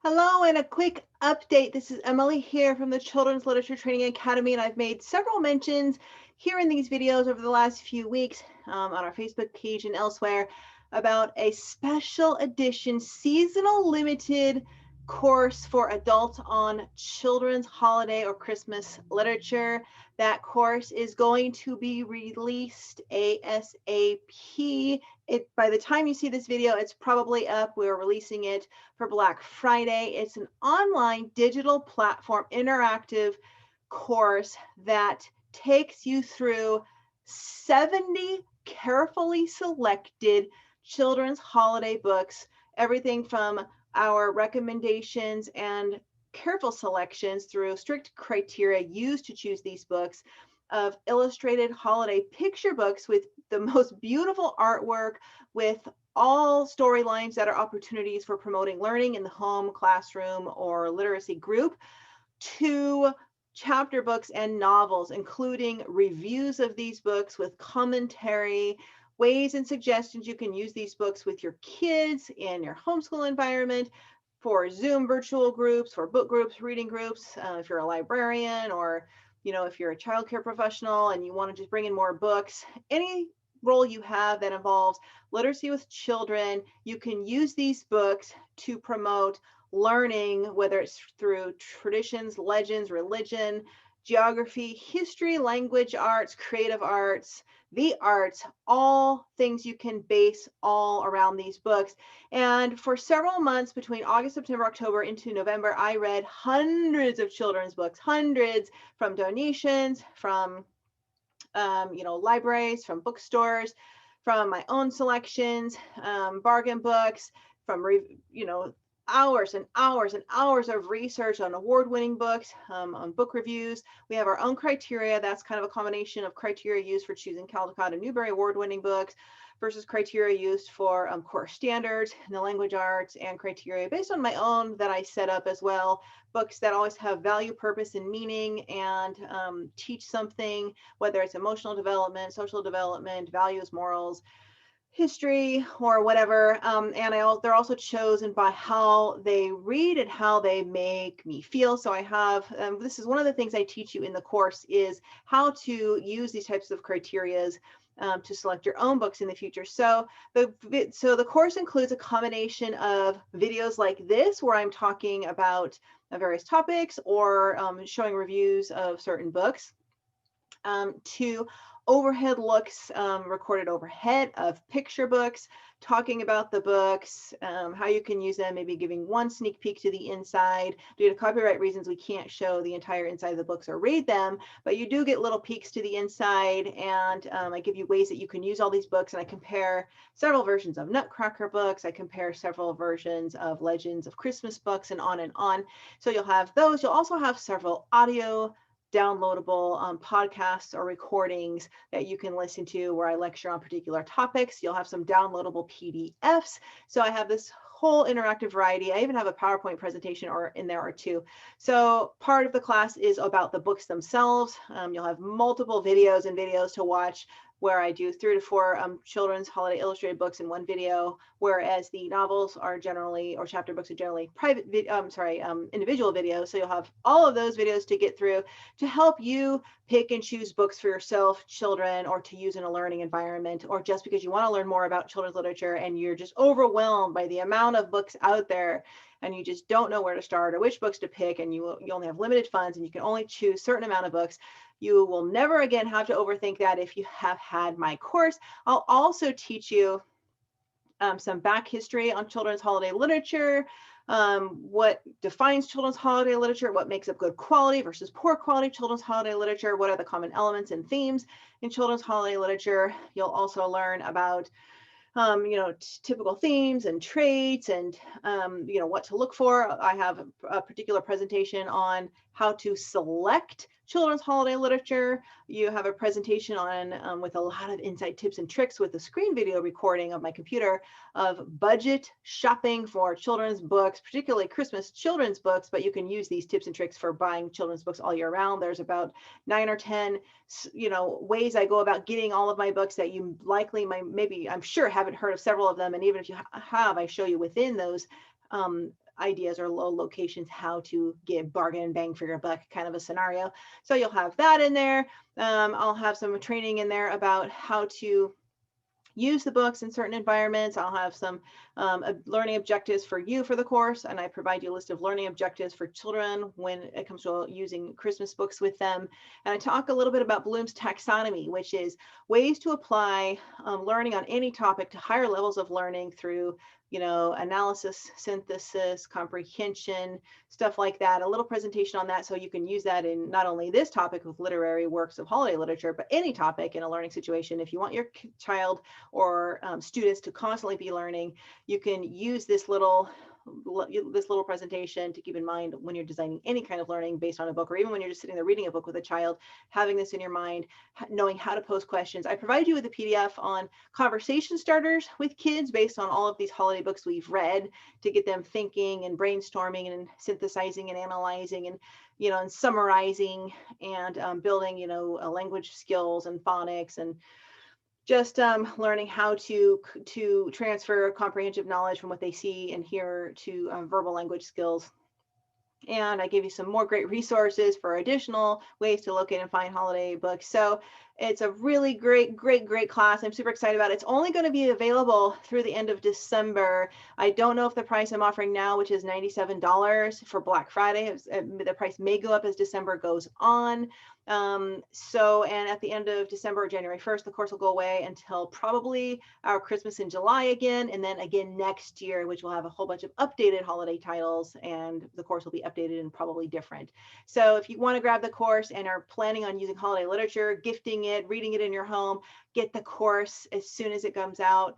Hello, and a quick update. This is Emily here from the Children's Literature Training Academy, and I've made several mentions here in these videos over the last few weeks on our Facebook page and elsewhere about a special edition seasonal limited course for adults on children's holiday or Christmas literature. That course is going to be released ASAP. By the time you see this video, it's probably up. We're releasing it for Black Friday. It's an online digital platform interactive course that takes you through 70 carefully selected children's holiday books, everything from our recommendations and careful selections through strict criteria used to choose these books of illustrated holiday picture books with the most beautiful artwork, with all storylines that are opportunities for promoting learning in the home, classroom, or literacy group, to chapter books and novels, including reviews of these books with commentary, ways and suggestions you can use these books with your kids in your homeschool environment, for Zoom virtual groups, for book groups, reading groups, if you're a librarian, or if you're a childcare professional and you want to just bring in more books, any role you have that involves literacy with children, you can use these books to promote learning, whether it's through traditions, legends, religion, geography, history, language arts, creative arts, the arts, all things you can base all around these books. And for several months between August, September, October into November, I read hundreds of children's books, hundreds, from donations, from libraries, from bookstores, from my own selections, bargain books, from hours and hours and hours of research on award-winning books, on book reviews. We have our own criteria. That's kind of a combination of criteria used for choosing Caldecott and Newbery award-winning books versus criteria used for core standards in the language arts, and criteria based on my own that I set up as well. Books that always have value, purpose, and meaning, and teach something, whether it's emotional development, social development, values, morals, history, or whatever. They're also chosen by how they read and how they make me feel. So I have, this is one of the things I teach you in the course, is how to use these types of criterias to select your own books in the future. So the course includes a combination of videos like this, where I'm talking about various topics or showing reviews of certain books, to overhead looks, recorded overhead of picture books, talking about the books, how you can use them, maybe giving one sneak peek to the inside. Due to copyright reasons, we can't show the entire inside of the books or read them, but you do get little peeks to the inside, and I give you ways that you can use all these books, and I compare several versions of Nutcracker books, I compare several versions of Legends of Christmas books, and on and on. So you'll have those. You'll also have several audio downloadable podcasts or recordings that you can listen to where I lecture on particular topics. You'll have some downloadable PDFs. So I have this whole interactive variety. I even have a PowerPoint presentation or in there or two. So part of the class is about the books themselves. You'll have multiple videos and videos to watch, where I do 3 to 4 children's holiday illustrated books in one video, whereas the novels are generally, or chapter books are generally individual videos. So you'll have all of those videos to get through to help you pick and choose books for yourself, children, or to use in a learning environment, or just because you want to learn more about children's literature and you're just overwhelmed by the amount of books out there and you just don't know where to start or which books to pick, and you only have limited funds and you can only choose a certain amount of books. You will never again have to overthink that if you have had my course. I'll also teach you some back history on children's holiday literature, what defines children's holiday literature, what makes up good quality versus poor quality children's holiday literature, what are the common elements and themes in children's holiday literature. You'll also learn about typical themes and traits, and what to look for. I have a particular presentation on how to select children's holiday literature. You have a presentation on with a lot of inside tips and tricks with a screen video recording of my computer of budget shopping for children's books, particularly Christmas children's books, but you can use these tips and tricks for buying children's books all year round. There's about 9 or 10 ways I go about getting all of my books that you likely I'm sure haven't heard of several of them, and even if you have, I show you within those ideas or locations how to get bargain and bang for your buck kind of a scenario. So you'll have that in there. I'll have some training in there about how to use the books in certain environments. I'll have some learning objectives for you for the course, and I provide you a list of learning objectives for children when it comes to using Christmas books with them. And I talk a little bit about Bloom's taxonomy, which is ways to apply learning on any topic to higher levels of learning through, you know, analysis, synthesis, comprehension, stuff like that. A little presentation on that so you can use that in not only this topic with literary works of holiday literature, but any topic in a learning situation. If you want your child or students to constantly be learning, you can use this little presentation to keep in mind when you're designing any kind of learning based on a book, or even when you're just sitting there reading a book with a child, having this in your mind, knowing how to pose questions. I provide you with a PDF on conversation starters with kids based on all of these holiday books we've read to get them thinking and brainstorming and synthesizing and analyzing and, you know, and summarizing and building, you know, language skills and phonics and just learning how to transfer comprehensive knowledge from what they see and hear to verbal language skills. And I give you some more great resources for additional ways to locate and find holiday books. So it's a really great class. I'm super excited about it. It's only going to be available through the end of December. I don't know if the price I'm offering now, which is $97 for Black Friday, the price may go up as December goes on. And at the end of December or January 1st, the course will go away until probably our Christmas in July again, and then again next year, which will have a whole bunch of updated holiday titles, and the course will be updated and probably different. So if you want to grab the course and are planning on using holiday literature, gifting it, reading it in your home, get the course as soon as it comes out.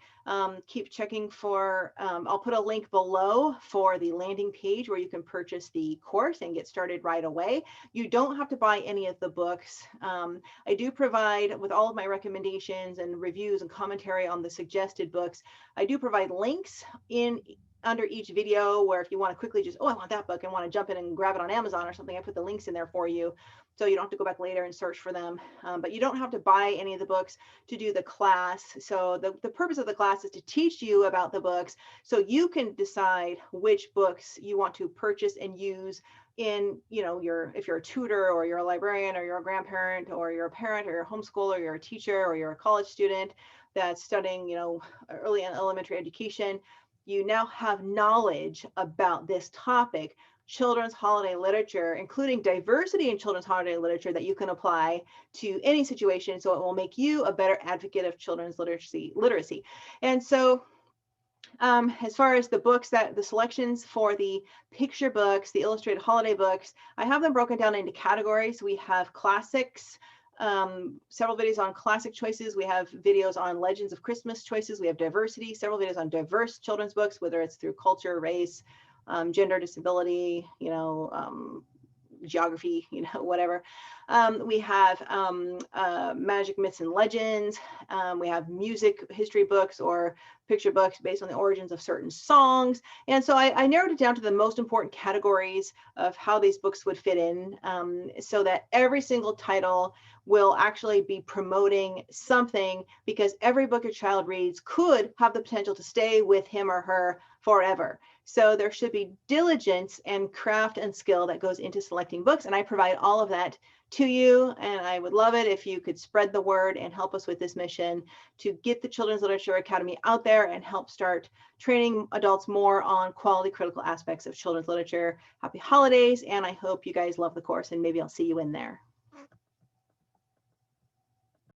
Keep checking for, I'll put a link below for the landing page where you can purchase the course and get started right away. You don't have to buy any of the books. I do provide, with all of my recommendations and reviews and commentary on the suggested books, I do provide links in under each video where if you want to quickly just, oh, I want that book and want to jump in and grab it on Amazon or something, I put the links in there for you. So you don't have to go back later and search for them, but you don't have to buy any of the books to do the class. So the purpose of the class is to teach you about the books so you can decide which books you want to purchase and use in, you know, if you're a tutor or you're a librarian or you're a grandparent or you're a parent or you're a homeschooler or you're a teacher or you're a college student that's studying, you know, early and elementary education. You now have knowledge about this topic, children's holiday literature, including diversity in children's holiday literature that you can apply to any situation. So it will make you a better advocate of children's literacy. And so as far as the books, the selections for the picture books, the illustrated holiday books, I have them broken down into categories. We have classics, several videos on classic choices. We have videos on legends of Christmas choices. We have diversity, several videos on diverse children's books, whether it's through culture, race, gender, disability, you know, geography, you know, whatever. We have magic, myths, and legends. We have music history books or picture books based on the origins of certain songs. And so I narrowed it down to the most important categories of how these books would fit in, so that every single title will actually be promoting something, because every book a child reads could have the potential to stay with him or her forever. So there should be diligence and craft and skill that goes into selecting books. And I provide all of that to you. And I would love it if you could spread the word and help us with this mission to get the Children's Literature Academy out there and help start training adults more on quality critical aspects of children's literature. Happy holidays. And I hope you guys love the course, and maybe I'll see you in there.